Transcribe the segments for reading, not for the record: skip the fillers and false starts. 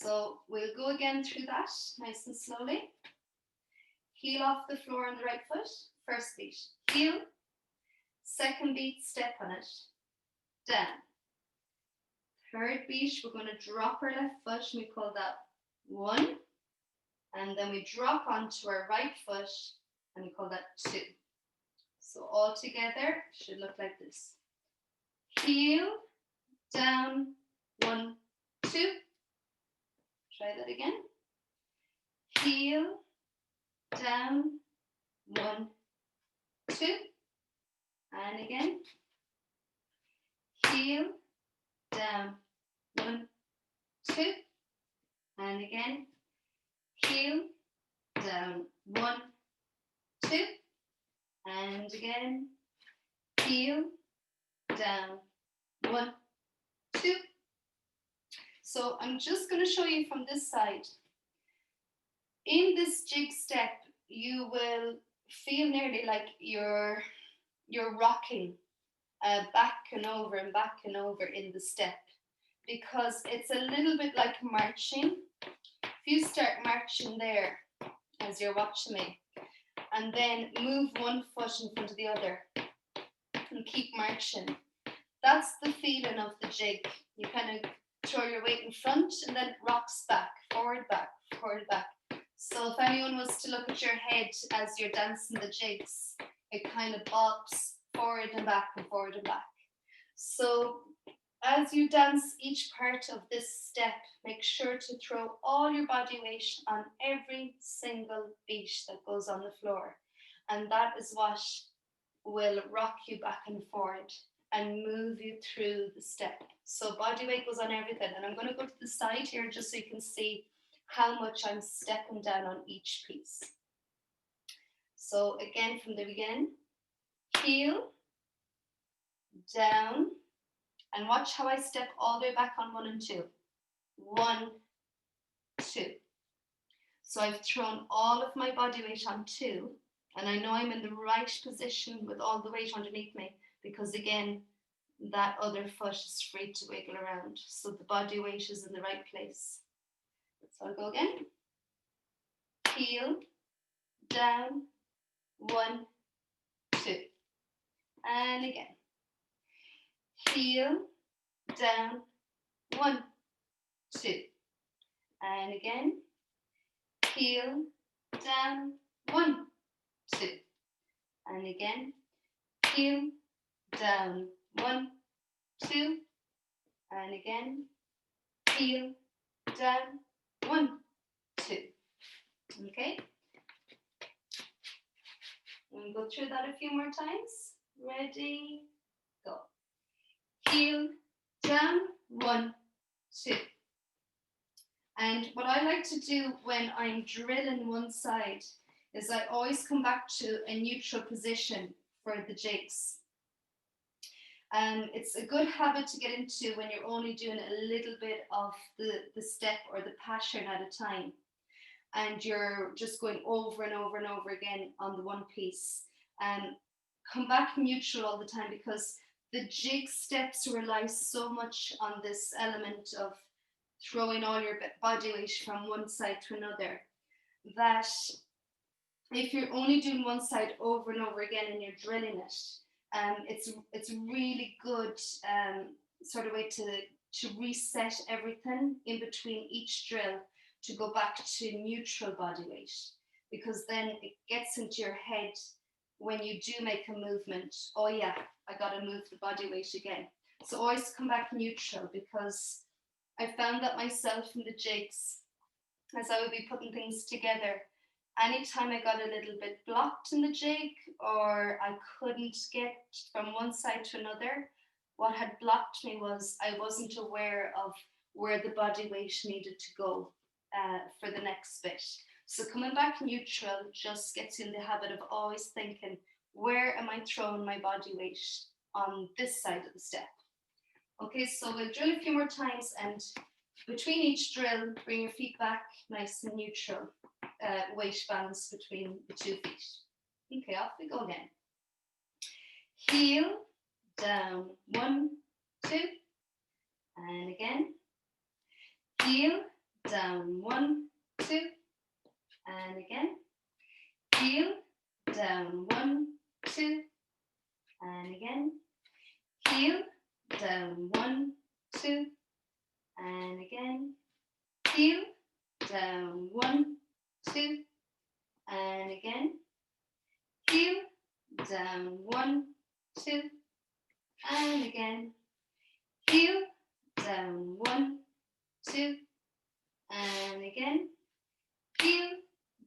So we'll go again through that nice and slowly. Heel off the floor on the right foot, first beat. Heel, second beat, step on it, down. Third beat, we're going to drop our left foot and we call that 1. And then we drop onto our right foot and we call that 2. So all together should look like this. Heel, down, 1, 2. Try that again. Heel, down, 1, 2. And again. Heel, down, 1, 2. And again. Heel, down, 1, 2. And again. Heel, down, 1, 2. So I'm just going to show you from this side. In this jig step, you will feel nearly like you're rocking back and over in the step, because it's a little bit like marching. If you start marching there as you're watching me, and then move one foot in front of the other and keep marching, that's the feeling of the jig. You kind of throw your weight in front and then it rocks back, forward, back, forward, back. So if anyone was to look at your head as you're dancing the jigs, it kind of bobs forward and back and forward and back. So as you dance each part of this step, make sure to throw all your body weight on every single beat that goes on the floor. And that is what will rock you back and forward and move you through the step. So body weight goes on everything. And I'm going to go to the side here just so you can see how much I'm stepping down on each piece. So again, from the beginning, heel, down, and watch how I step all the way back on 1 and 2. 1, 2. So I've thrown all of my body weight on 2, and I know I'm in the right position with all the weight underneath me, because again, that other foot is free to wiggle around. So the body weight is in the right place. So I'll go again. Heel, down, 1, 2. And again. Heel, down, 1, 2. And again. Heel, down, 1, 2. And again. Heel, down, 1, 2. And again. Heel, down, 1, 2. Okay. We'll go through that a few more times. Ready, go. Heel, down, 1, 2. And what I like to do when I'm drilling one side is I always come back to a neutral position for the jigs. It's a good habit to get into when you're only doing a little bit of the step or the pattern at a time, and you're just going over and over and over again on the one piece. Come back neutral all the time, because the jig steps rely so much on this element of throwing all your body weight from one side to another, that if you're only doing one side over and over again and you're drilling it, it's really good sort of way to reset everything in between each drill, to go back to neutral body weight, because then it gets into your head when you do make a movement, oh yeah, I got to move the body weight again. So always come back neutral, because I found that myself in the jigs, as I would be putting things together, anytime I got a little bit blocked in the jig, or I couldn't get from one side to another, what had blocked me was I wasn't aware of where the body weight needed to go for the next bit. So coming back neutral just gets you in the habit of always thinking, where am I throwing my body weight on this side of the step? Okay, so we'll drill a few more times, and between each drill, bring your feet back nice and neutral, weight balance between the 2 feet. Okay, off we go again. Heel, down, 1, 2, and again. Heel, down, 1, 2, and again, heel, down, 1, 2, and again, heel, down, 1, 2, and again, heel, down, 1, 2, and again, heel, down, 1, 2, and again, heel, down, 1, 2, and again, heel,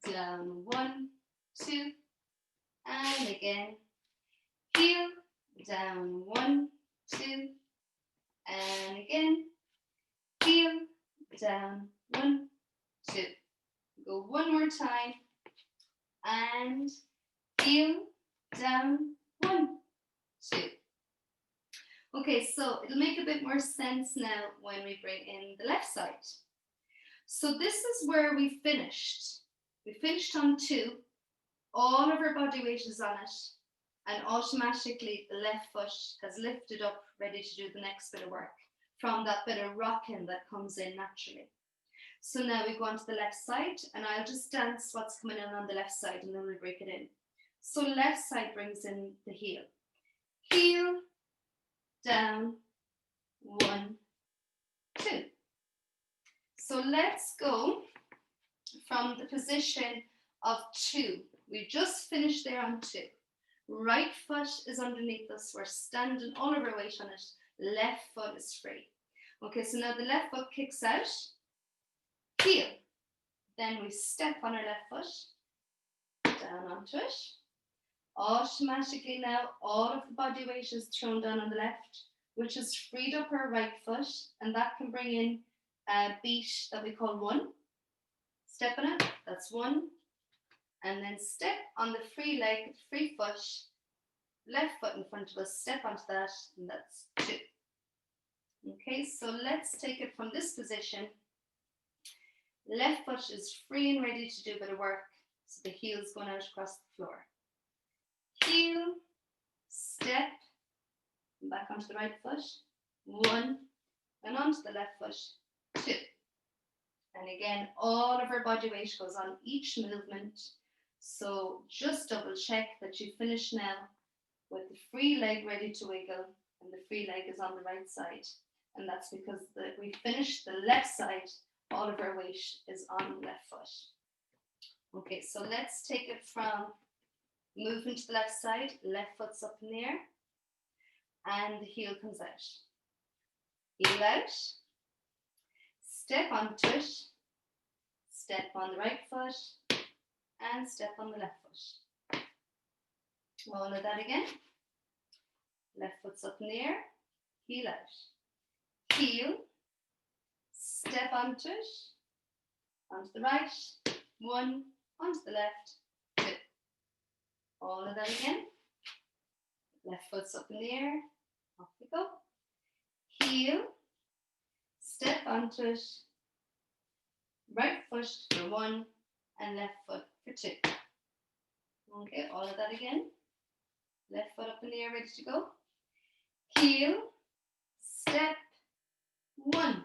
down, 1, 2, and again, heel, down, 1, 2, and again, heel, down, 1, 2. Go one more time, and heel, down, 1, 2. Okay, so it'll make a bit more sense now when we bring in the left side. So this is where we finished. We finished on 2, all of our body weight is on it, and automatically the left foot has lifted up, ready to do the next bit of work from that bit of rocking that comes in naturally. So now we go on to the left side, and I'll just dance what's coming in on the left side, and then we'll break it in. So left side brings in the heel. Heel, down, 1, 2. So let's go from the position of 2. We just finished there on 2. Right foot is underneath us. We're standing all of our weight on it. Left foot is free. Okay, so now the left foot kicks out. Heel. Then we step on our left foot, down onto it. Automatically now all of the body weight is thrown down on the left, which has freed up our right foot, and that can bring in a beat that we call 1. Step on it, that's 1. And then step on the free leg, free foot, left foot in front of us, step onto that, and that's 2. Okay, so let's take it from this position. Left foot is free and ready to do a bit of work, so the heel's going out across the floor. Heel, step, back onto the right foot, 1, and onto the left foot, 2. And again, all of our body weight goes on each movement. So just double check that you finish now with the free leg ready to wiggle, and the free leg is on the right side. And that's because we finished the left side, all of our weight is on the left foot. Okay, so let's take it from moving to the left side, left foot's up in the air, and the heel comes out. Heel out, step onto it, step on the right foot, and step on the left foot. All of that again. Left foot's up in the air, heel out. Heel, step onto it, onto the right, 1, onto the left, 2. All of that again. Left foot's up in the air, off we go. Heel, step onto it, right foot for 1, and left foot for 2. Okay, all of that again. Left foot up in the air, ready to go. Heel, step, 1,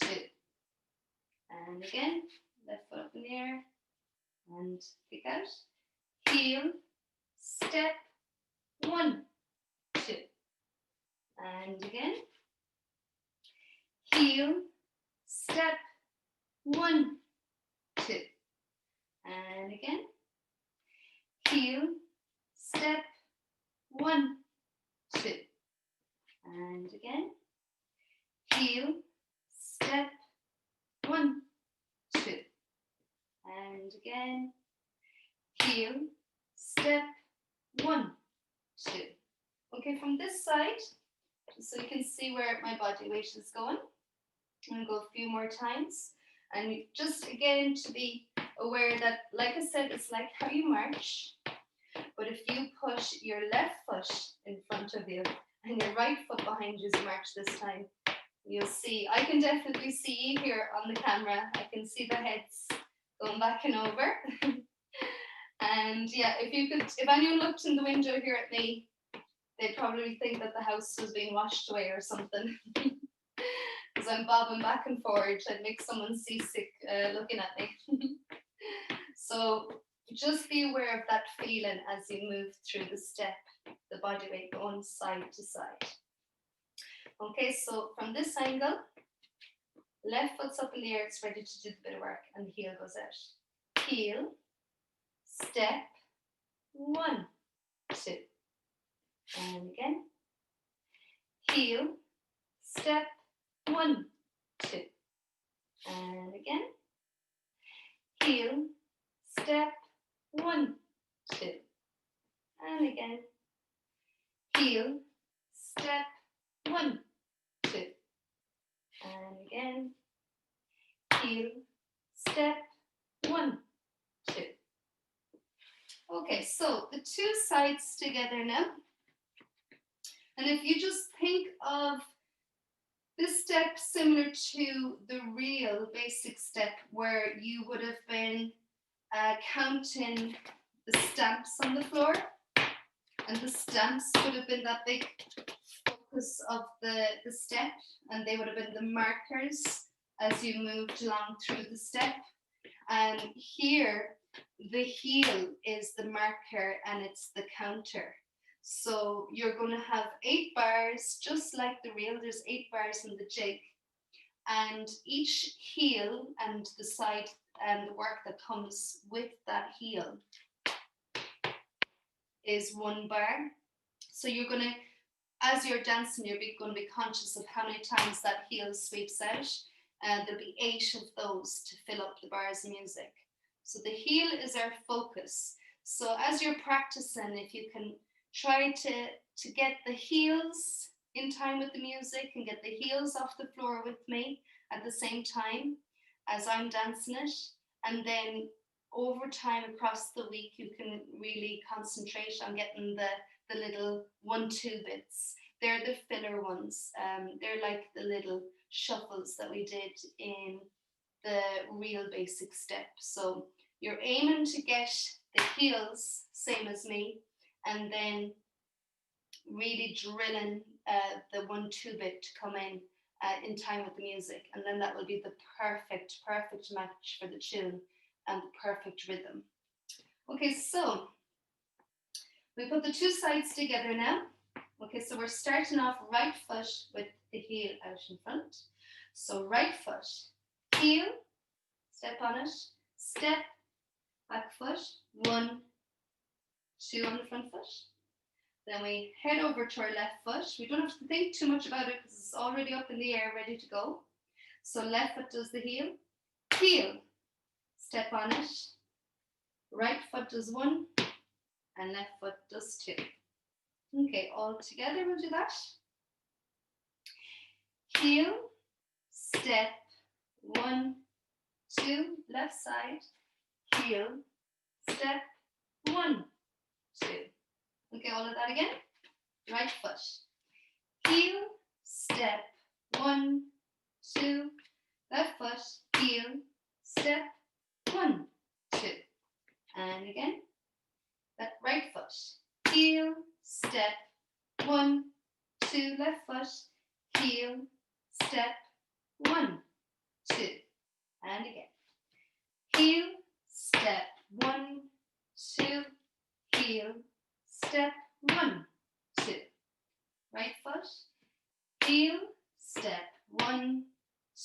2. And again, left foot up in the air, and kick out. Heel, step, 1, 2. And again. Heel, step, 1, 2. And again. Heel, step, 1, 2. And again. Heel, step, 1, 2. And again. Heel, step, 1, 2. Okay, from this side, so you can see where my body weight is going. I'm going to go a few more times. And just again to be aware that, like I said, it's like how you march. But if you push your left foot in front of you and your right foot behind you as you march this time, you'll see, I can definitely see you here on the camera. I can see the heads going back and over. And yeah, if anyone looked in the window here at me, they'd probably think that the house was being washed away or something. because I'm bobbing back and forward. I'd make someone seasick looking at me. So just be aware of that feeling as you move through the step, the body weight going side to side. Okay, so from this angle, left foot's up in the air, it's ready to do the bit of work, and the heel goes out. Heel, step, 1, 2. And again. Heel, step, 1, 2. And again. Heel, step, 1, 2. And again. Heel, step, 1, 2. And again. Heel, step, 1, 2. Okay, so the two sides together now. And if you just think of this step similar to the real basic step where you would have been counting the stamps on the floor, and the stamps would have been that big focus of the step, and they would have been the markers as you moved along through the step. And here, the heel is the marker and it's the counter. So you're going to have 8 bars, just like the reel. There's 8 bars in the jig. And each heel and the side and the work that comes with that heel is 1 bar. So you're going to, as you're dancing, you're going to be conscious of how many times that heel sweeps out. And there'll be 8 of those to fill up the bars of music. So the heel is our focus. So as you're practicing, if you can try to get the heels in time with the music and get the heels off the floor with me at the same time as I'm dancing it. And then over time across the week, you can really concentrate on getting the little 1-2 bits. They're the filler ones. They're like the little shuffles that we did in the real basic step. So you're aiming to get the heels, same as me, and then really drilling the 1-2 bit to come in time with the music, and then that will be the perfect match for the tune and the perfect rhythm. Okay, so we put the two sides together now. Okay, so we're starting off right foot with the heel out in front. So right foot, heel, step on it, step, back foot, 1, 2 on the front foot. Then we head over to our left foot. We don't have to think too much about it because it's already up in the air, ready to go. So left foot does the heel, step on it, right foot does 1, and left foot does 2. Okay, all together we'll do that. Heel, step, 1, 2, left side, heel, step, 1, 2. Okay, all of that again. Right foot, heel, step, 1, 2, left foot, heel, step, 1, 2. And again, that right foot, heel, step, 1, 2, left foot, heel, step, 1, 2. And again, heel, step, 1, 2, heel, step, 1, 2. Right foot, heel, step, 1,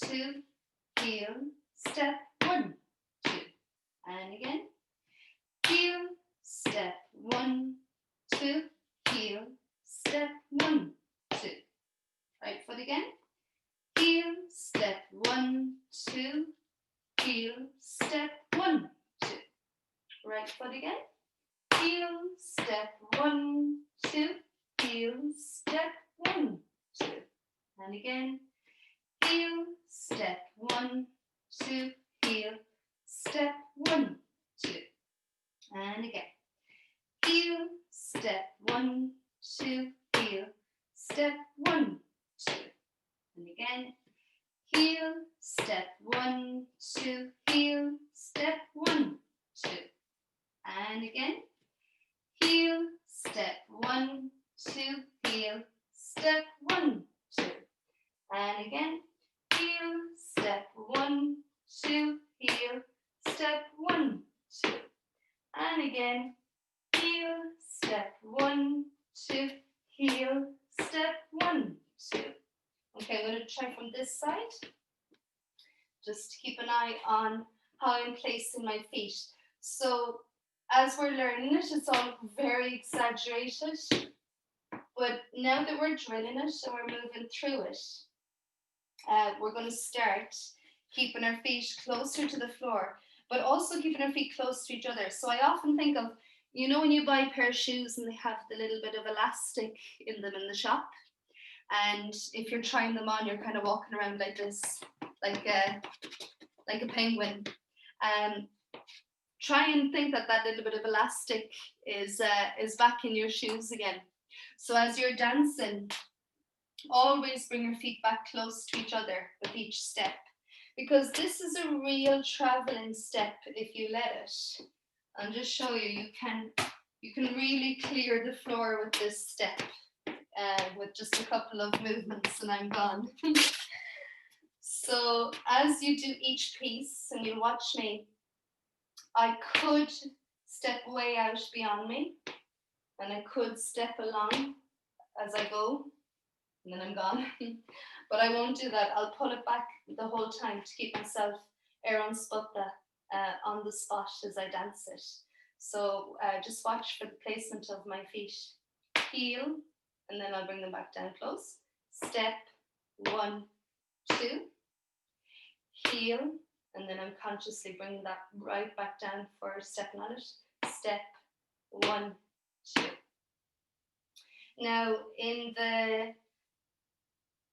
2, heel, step, 1, 2. And again, heel, step, 1, 2, heel, step, 1, 2. Right foot again, heel, step, 1, 2, heel, step, 1, 2. Right foot again, heel, step, 1, 2, heel, step, 1, 2. And again, heel, step, 1, 2, heel, step, 1, 2. And again, heel, step, 1, 2, heel, step, 1, 2. And again, heel, step, 1, 2, heel, step, 1, 2. And again, heel, step, 1, 2, heel, step, 1, 2. And again, again. Heel, step, 1, 2, heel, step, 1, 2. Okay, I'm going to try from this side. Just keep an eye on how I'm placing my feet. So as we're learning it, it's all very exaggerated. But now that we're drilling it and we're moving through it, we're going to start keeping our feet closer to the floor, but also keeping our feet close to each other. So I often think of, you know, when you buy a pair of shoes and they have the little bit of elastic in them in the shop, and if you're trying them on, you're kind of walking around like this, like a penguin. Try and think that that little bit of elastic is back in your shoes again. So as you're dancing, always bring your feet back close to each other with each step, because this is a real traveling step if you let it. I'll just show you, you can really clear the floor with this step with just a couple of movements and I'm gone. So as you do each piece and you watch me, I could step way out beyond me and I could step along as I go and then I'm gone. But I won't do that. I'll pull it back the whole time to keep myself on the spot as I dance it. So just watch for the placement of my feet. Heel, and then I'll bring them back down close. Step, 1, 2. Heel, and then I'm consciously bringing that right back down for stepping on it. Step, 1, 2. Now, in the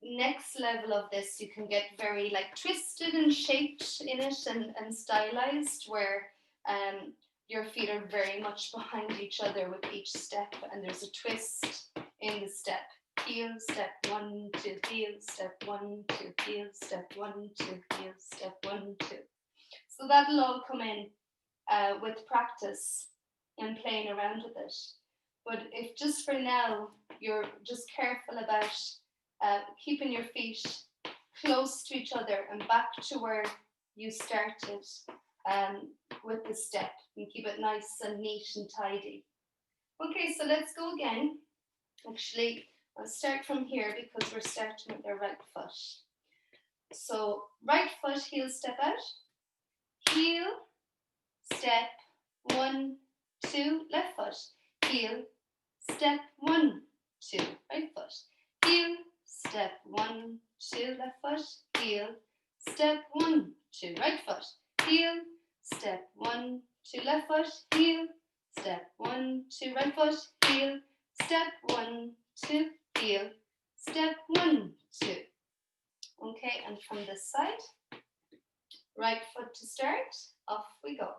next level of this, you can get very like twisted and shaped in it and stylized, where your feet are very much behind each other with each step, and there's a twist in the step. Heel, step, 1, 2, heel, step, 1, 2, heel, step, 1, 2, heel, step, 1, 2. So that'll all come in with practice and playing around with it. But if just for now, you're just careful about keeping your feet close to each other and back to where you started with the step, and keep it nice and neat and tidy. Okay, so let's go again. Actually, I'll start from here because we're starting with our right foot. So right foot, heel, step out. Heel, step, 1, 2, left foot. Heel, step, 1, 2, right foot. Heel, step, 1, 2, left foot. Heel, step, 1, 2, right foot. Heel, step, 1, 2, left foot. Heel, step, 1, 2, right foot. Heel, step, 1, 2, heel, step, 1, 2. Okay, and from this side, right foot to start, off we go.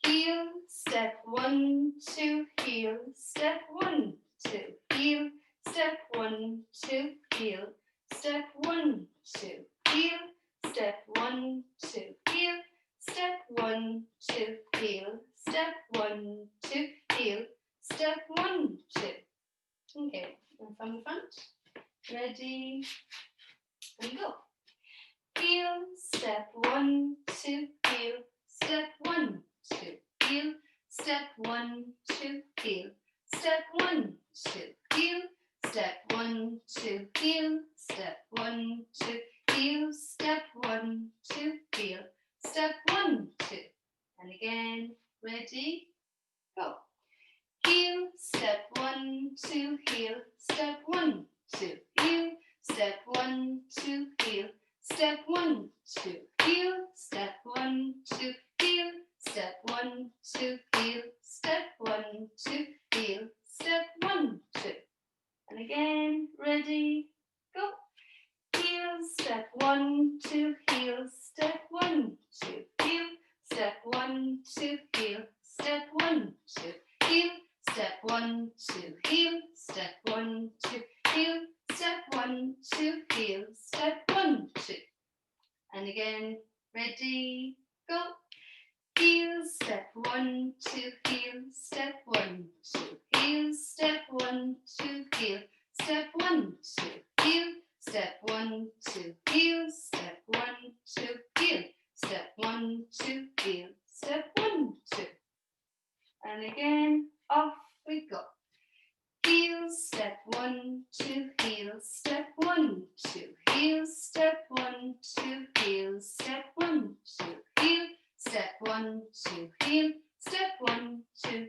Heel, step, 1, 2, heel, step, 1, 2, heel, step, 1, 2, heel, step, 1, 2, heel, step, 1, 2, heel, step, 1, 2, heel, step, 1, 2, heel, step, 1, 2. Okay, and from the front, ready, and go. Heel, step, 1, 2, heel, step, 1, 2, heel, step, 1, 2, heel, step, 1, 2, heel, step, 1, 2, heel, step, 1, 2, heel, step, 1, 2, heel, step, 1, 2. And again, ready, go. Heel, step, 1, 2, heel, step, 1, 2, heel, step, 1, 2, heel, step, 1, 2, heel, step, 1, 2, heel, step, 1, 2, heel, step, 1, 2, heel, step, 1, 2. And again, ready, go. Heel, step, 1, 2, heel, step, 1, 2, heel, step, 1, 2, heel, step, 1, 2, heel, step, 1, 2, heel, step, 1, 2, heel, step, 1, 2, heel, step, 1, 2. And again, ready, go. Heel, step, 1, 2, heel, step, 1, 2, heel, step, 1, 2, heel, step, 1, 2, heel, step, 1, 2, heel, step, 1, 2, heel, step, 1, 2, heel, step, 1, 2. And again, off we go. Heels, step 1, 2, heels, step 1, 2, heels, step 1, 2, heels, step 1, 2, heel, step 1, 2, heel, step 1, 2,